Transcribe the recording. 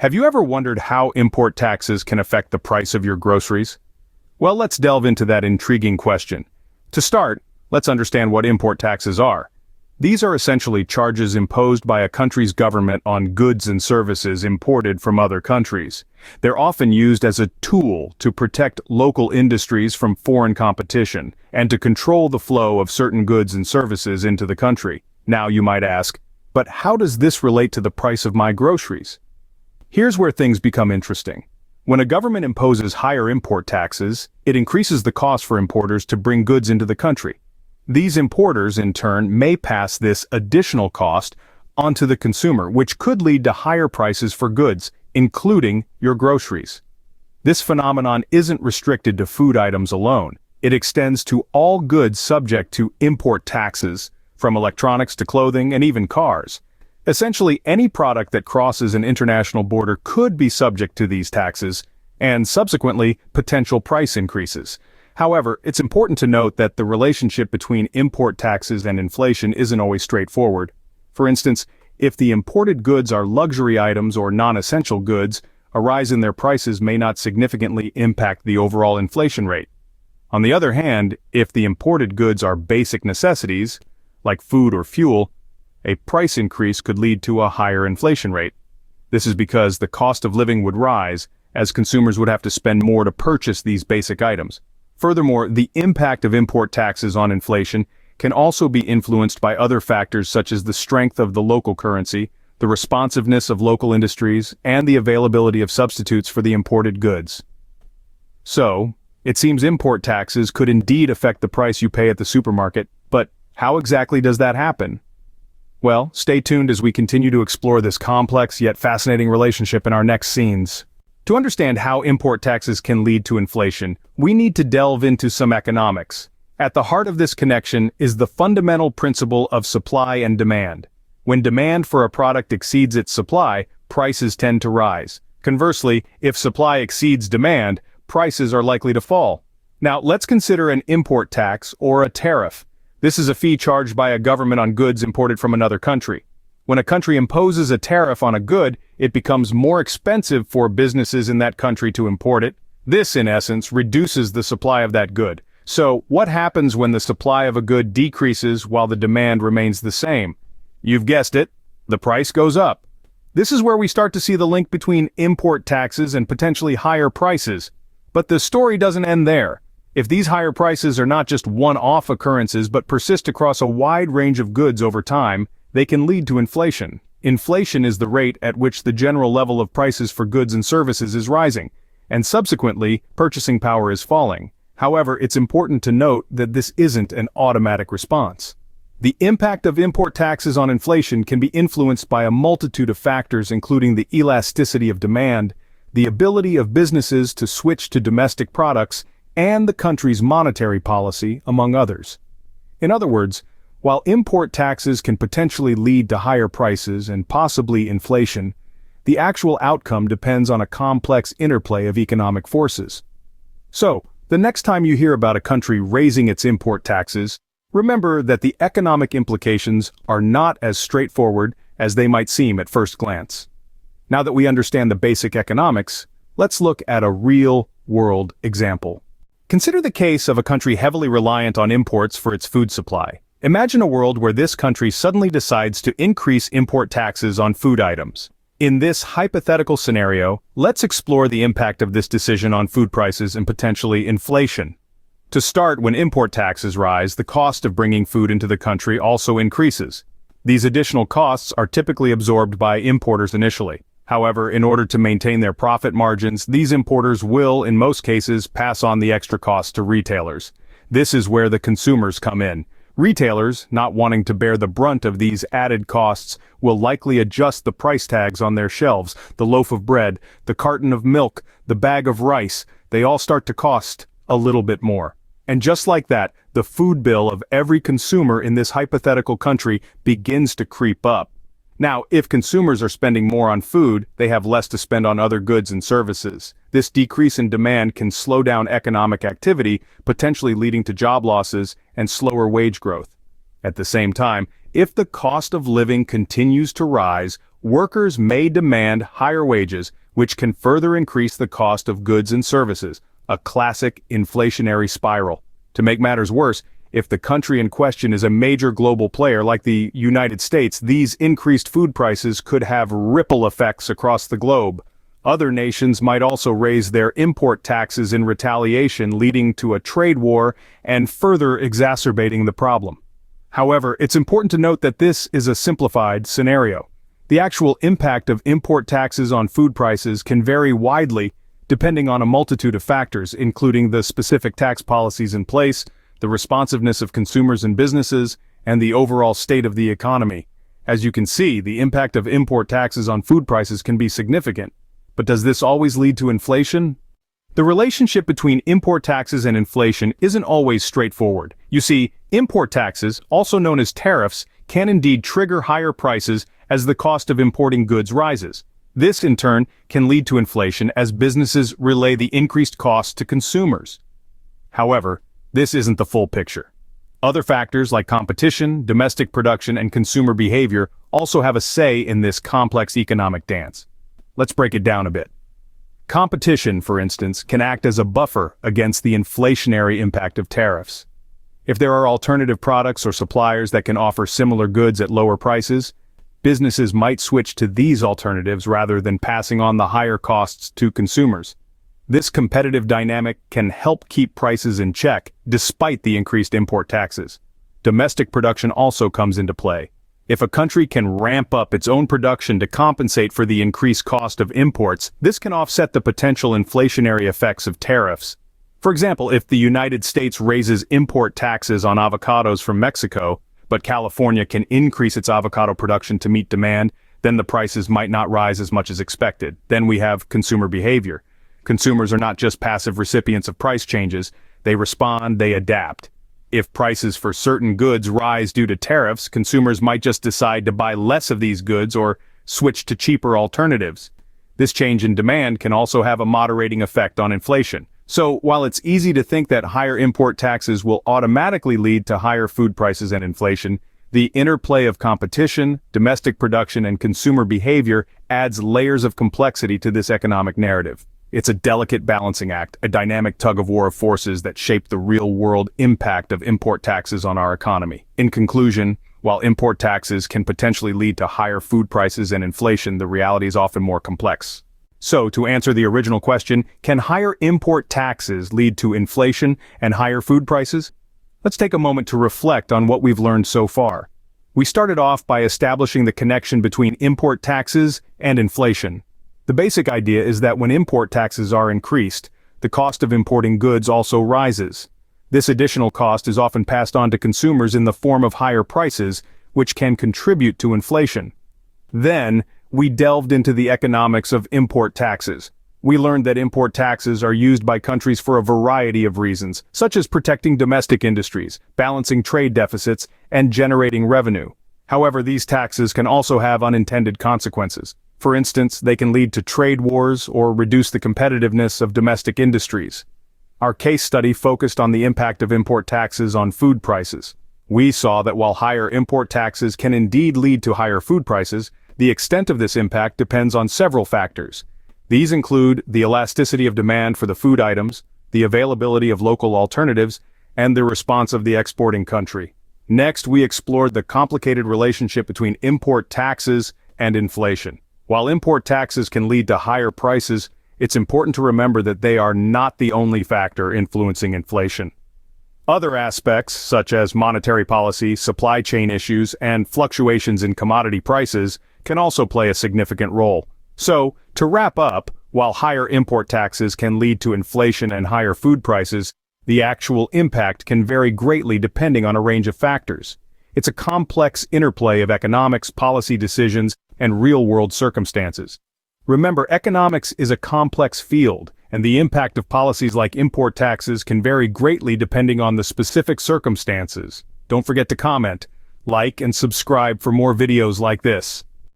Have you ever wondered how import taxes can affect the price of your groceries? Well, let's delve into that intriguing question. To start, let's understand what import taxes are. These are essentially charges imposed by a country's government on goods and services imported from other countries. They're often used as a tool to protect local industries from foreign competition and to control the flow of certain goods and services into the country. Now you might ask, but how does this relate to the price of my groceries? Here's where things become interesting. When a government imposes higher import taxes, it increases the cost for importers to bring goods into the country. These importers, in turn, may pass this additional cost onto the consumer, which could lead to higher prices for goods, including your groceries. This phenomenon isn't restricted to food items alone. It extends to all goods subject to import taxes, from electronics to clothing and even cars. Essentially, any product that crosses an international border could be subject to these taxes, and subsequently, potential price increases. However, it's important to note that the relationship between import taxes and inflation isn't always straightforward. For instance, if the imported goods are luxury items or non-essential goods, a rise in their prices may not significantly impact the overall inflation rate. On the other hand, if the imported goods are basic necessities, like food or fuel, a price increase could lead to a higher inflation rate. This is because the cost of living would rise, as consumers would have to spend more to purchase these basic items. Furthermore, the impact of import taxes on inflation can also be influenced by other factors such as the strength of the local currency, the responsiveness of local industries, and the availability of substitutes for the imported goods. So, it seems import taxes could indeed affect the price you pay at the supermarket, but how exactly does that happen? Well, stay tuned as we continue to explore this complex yet fascinating relationship in our next scenes. To understand how import taxes can lead to inflation, we need to delve into some economics. At the heart of this connection is the fundamental principle of supply and demand. When demand for a product exceeds its supply, prices tend to rise. Conversely, if supply exceeds demand, prices are likely to fall. Now, let's consider an import tax or a tariff. This is a fee charged by a government on goods imported from another country. When a country imposes a tariff on a good, it becomes more expensive for businesses in that country to import it. This, in essence, reduces the supply of that good. So, what happens when the supply of a good decreases while the demand remains the same? You've guessed it, the price goes up. This is where we start to see the link between import taxes and potentially higher prices. But the story doesn't end there. If these higher prices are not just one-off occurrences but persist across a wide range of goods over time, they can lead to inflation. Inflation is the rate at which the general level of prices for goods and services is rising, and subsequently, purchasing power is falling. However, it's important to note that this isn't an automatic response. The impact of import taxes on inflation can be influenced by a multitude of factors, including the elasticity of demand, the ability of businesses to switch to domestic products, and the country's monetary policy, among others. In other words, while import taxes can potentially lead to higher prices and possibly inflation, the actual outcome depends on a complex interplay of economic forces. So, the next time you hear about a country raising its import taxes, remember that the economic implications are not as straightforward as they might seem at first glance. Now that we understand the basic economics, let's look at a real-world example. Consider the case of a country heavily reliant on imports for its food supply. Imagine a world where this country suddenly decides to increase import taxes on food items. In this hypothetical scenario, let's explore the impact of this decision on food prices and potentially inflation. To start, when import taxes rise, the cost of bringing food into the country also increases. These additional costs are typically absorbed by importers initially. However, in order to maintain their profit margins, these importers will, in most cases, pass on the extra costs to retailers. This is where the consumers come in. Retailers, not wanting to bear the brunt of these added costs, will likely adjust the price tags on their shelves. The loaf of bread, the carton of milk, the bag of rice, they all start to cost a little bit more. And just like that, the food bill of every consumer in this hypothetical country begins to creep up. Now, if consumers are spending more on food, they have less to spend on other goods and services. This decrease in demand can slow down economic activity, potentially leading to job losses and slower wage growth. At the same time, if the cost of living continues to rise, workers may demand higher wages, which can further increase the cost of goods and services, a classic inflationary spiral. To make matters worse, if the country in question is a major global player like the United States, these increased food prices could have ripple effects across the globe. Other nations might also raise their import taxes in retaliation, leading to a trade war and further exacerbating the problem. However, it's important to note that this is a simplified scenario. The actual impact of import taxes on food prices can vary widely depending on a multitude of factors, including the specific tax policies in place, the responsiveness of consumers and businesses, and the overall state of the economy. As you can see, the impact of import taxes on food prices can be significant. But does this always lead to inflation? The relationship between import taxes and inflation isn't always straightforward. You see, import taxes, also known as tariffs, can indeed trigger higher prices as the cost of importing goods rises. This, in turn, can lead to inflation as businesses relay the increased costs to consumers. However, this isn't the full picture. Other factors like competition, domestic production, and consumer behavior also have a say in this complex economic dance. Let's break it down a bit. Competition, for instance, can act as a buffer against the inflationary impact of tariffs. If there are alternative products or suppliers that can offer similar goods at lower prices, businesses might switch to these alternatives rather than passing on the higher costs to consumers. This competitive dynamic can help keep prices in check despite the increased import taxes. Domestic production also comes into play. If a country can ramp up its own production to compensate for the increased cost of imports, this can offset the potential inflationary effects of tariffs. For example, if the United States raises import taxes on avocados from Mexico, but California can increase its avocado production to meet demand, then the prices might not rise as much as expected. Then we have consumer behavior. Consumers are not just passive recipients of price changes, they respond, they adapt. If prices for certain goods rise due to tariffs, consumers might just decide to buy less of these goods or switch to cheaper alternatives. This change in demand can also have a moderating effect on inflation. So, while it's easy to think that higher import taxes will automatically lead to higher food prices and inflation, the interplay of competition, domestic production, and consumer behavior adds layers of complexity to this economic narrative. It's a delicate balancing act, a dynamic tug-of-war of forces that shape the real-world impact of import taxes on our economy. In conclusion, while import taxes can potentially lead to higher food prices and inflation, the reality is often more complex. So, to answer the original question, can higher import taxes lead to inflation and higher food prices? Let's take a moment to reflect on what we've learned so far. We started off by establishing the connection between import taxes and inflation. The basic idea is that when import taxes are increased, the cost of importing goods also rises. This additional cost is often passed on to consumers in the form of higher prices, which can contribute to inflation. Then, we delved into the economics of import taxes. We learned that import taxes are used by countries for a variety of reasons, such as protecting domestic industries, balancing trade deficits, and generating revenue. However, these taxes can also have unintended consequences. For instance, they can lead to trade wars or reduce the competitiveness of domestic industries. Our case study focused on the impact of import taxes on food prices. We saw that while higher import taxes can indeed lead to higher food prices, the extent of this impact depends on several factors. These include the elasticity of demand for the food items, the availability of local alternatives, and the response of the exporting country. Next, we explored the complicated relationship between import taxes and inflation. While import taxes can lead to higher prices, it's important to remember that they are not the only factor influencing inflation. Other aspects, such as monetary policy, supply chain issues, and fluctuations in commodity prices, can also play a significant role. So, to wrap up, while higher import taxes can lead to inflation and higher food prices, the actual impact can vary greatly depending on a range of factors. It's a complex interplay of economics, policy decisions, and real-world circumstances. Remember, economics is a complex field, and the impact of policies like import taxes can vary greatly depending on the specific circumstances. Don't forget to comment, like, and subscribe for more videos like this.